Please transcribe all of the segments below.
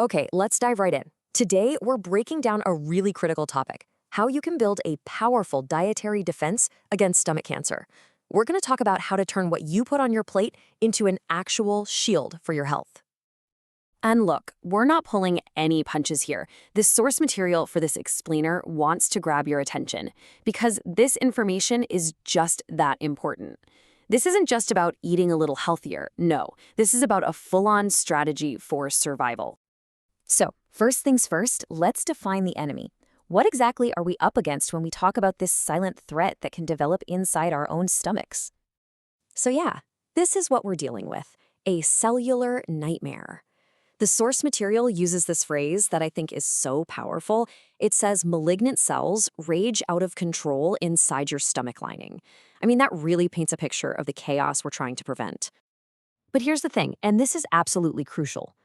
Okay, let's dive right in. Today, we're breaking down a really critical topic: how you can build a powerful dietary defense against stomach cancer. We're going to talk about how to turn what you put on your plate into an actual shield for your health. And look, we're not pulling any punches here. The source material for this explainer wants to grab your attention because this information is just that important. This isn't just about eating a little healthier. No, this is about a full-on strategy for survival. So, first things first, let's define the enemy. What exactly are we up against when we talk about this silent threat that can develop inside our own stomachs? So yeah, this is what we're dealing with: a cellular nightmare. The source material uses this phrase that I think is so powerful. It says malignant cells rage out of control inside your stomach lining. I mean, that really paints a picture of the chaos we're trying to prevent. But here's the thing, and this is absolutely crucial.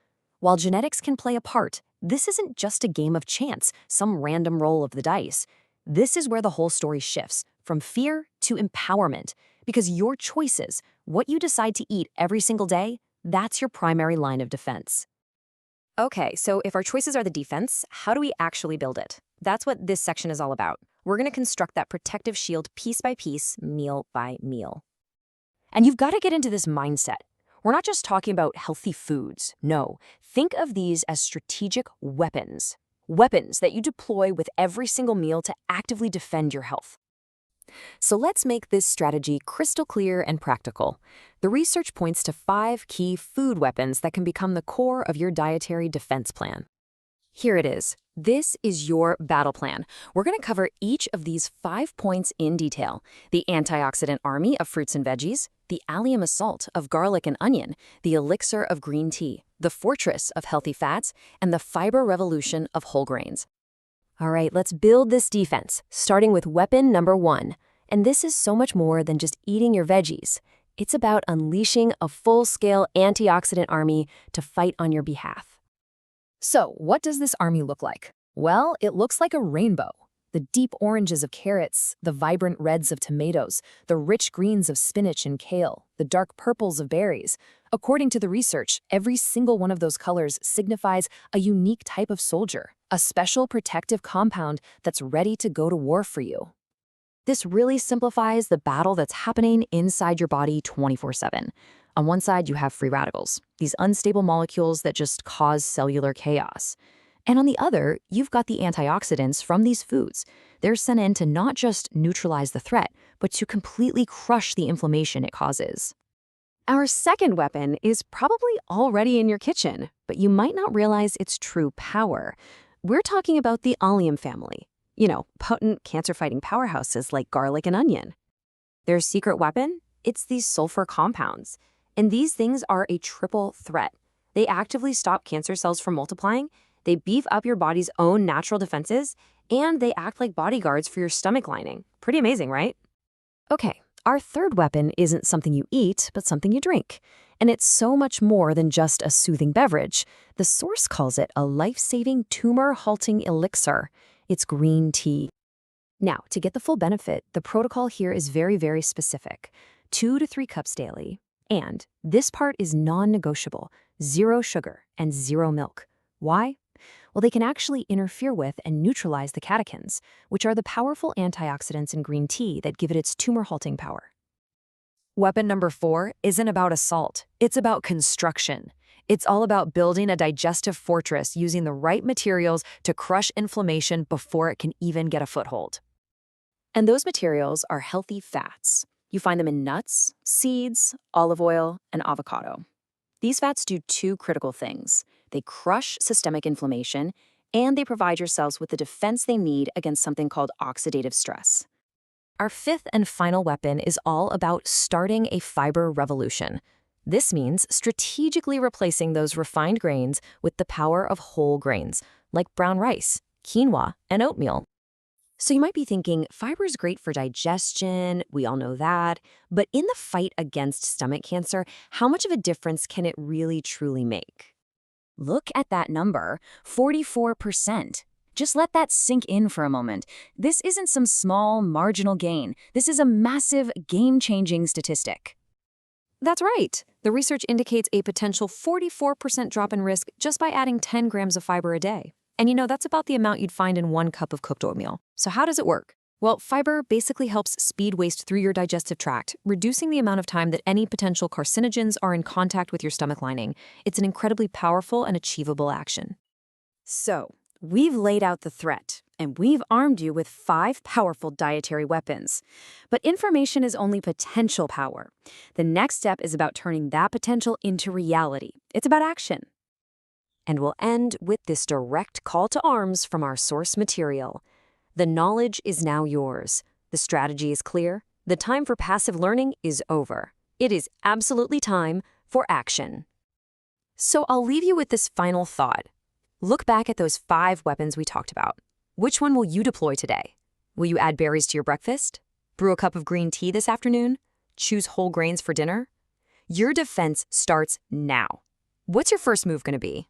While genetics can play a part, this isn't just a game of chance, some random roll of the dice. This is where the whole story shifts, from fear to empowerment, because your choices, what you decide to eat every single day, that's your primary line of defense. Okay, so if our choices are the defense, how do we actually build it? That's what this section is all about. We're going to construct that protective shield piece by piece, meal by meal. And you've got to get into this mindset. We're not just talking about healthy foods. No, think of these as strategic weapons. Weapons that you deploy with every single meal to actively defend your health. So let's make this strategy crystal clear and practical. The research points to 5 key food weapons that can become the core of your dietary defense plan. Here it is. This is your battle plan. We're going to cover each of these 5 points in detail: the antioxidant army of fruits and veggies, the allium assault of garlic and onion, the elixir of green tea, the fortress of healthy fats, and the fiber revolution of whole grains. All right, let's build this defense, starting with weapon number 1. And this is so much more than just eating your veggies. It's about unleashing a full-scale antioxidant army to fight on your behalf. So, what does this army look like? Well, it looks like a rainbow. The deep oranges of carrots, the vibrant reds of tomatoes, the rich greens of spinach and kale, the dark purples of berries. According to the research, every single one of those colors signifies a unique type of soldier, a special protective compound that's ready to go to war for you. This really simplifies the battle that's happening inside your body 24/7. On one side, you have free radicals, these unstable molecules that just cause cellular chaos. And on the other, you've got the antioxidants from these foods. They're sent in to not just neutralize the threat, but to completely crush the inflammation it causes. Our second weapon is probably already in your kitchen, but you might not realize its true power. We're talking about the allium family. You know, potent cancer-fighting powerhouses like garlic and onion. Their secret weapon? It's these sulfur compounds. And these things are a triple threat. They actively stop cancer cells from multiplying, they beef up your body's own natural defenses, and they act like bodyguards for your stomach lining. Pretty amazing, right? Okay, our third weapon isn't something you eat, but something you drink. And it's so much more than just a soothing beverage. The source calls it a life-saving tumor-halting elixir. It's green tea. Now, to get the full benefit, the protocol here is very, very specific. 2 to 3 cups daily. And this part is non-negotiable: 0 sugar and 0 milk. Why? Well, they can actually interfere with and neutralize the catechins, which are the powerful antioxidants in green tea that give it its tumor-halting power. Weapon number 4 isn't about assault. It's about construction. It's all about building a digestive fortress using the right materials to crush inflammation before it can even get a foothold. And those materials are healthy fats. You find them in nuts, seeds, olive oil, and avocado. These fats do 2 critical things. They crush systemic inflammation, and they provide your cells with the defense they need against something called oxidative stress. Our 5th and final weapon is all about starting a fiber revolution. This means strategically replacing those refined grains with the power of whole grains, like brown rice, quinoa, and oatmeal. So you might be thinking, fiber is great for digestion, we all know that, but in the fight against stomach cancer, how much of a difference can it really truly make? Look at that number, 44%. Just let that sink in for a moment. This isn't some small, marginal gain. This is a massive, game-changing statistic. That's right. The research indicates a potential 44% drop in risk just by adding 10 grams of fiber a day. And that's about the amount you'd find in 1 cup of cooked oatmeal. So how does it work? Well, fiber basically helps speed waste through your digestive tract, reducing the amount of time that any potential carcinogens are in contact with your stomach lining. It's an incredibly powerful and achievable action. So, we've laid out the threat, and we've armed you with 5 powerful dietary weapons. But information is only potential power. The next step is about turning that potential into reality. It's about action. And we'll end with this direct call to arms from our source material. The knowledge is now yours. The strategy is clear. The time for passive learning is over. It is absolutely time for action. So I'll leave you with this final thought. Look back at those 5 weapons we talked about. Which one will you deploy today? Will you add berries to your breakfast? Brew a cup of green tea this afternoon? Choose whole grains for dinner? Your defense starts now. What's your first move going to be?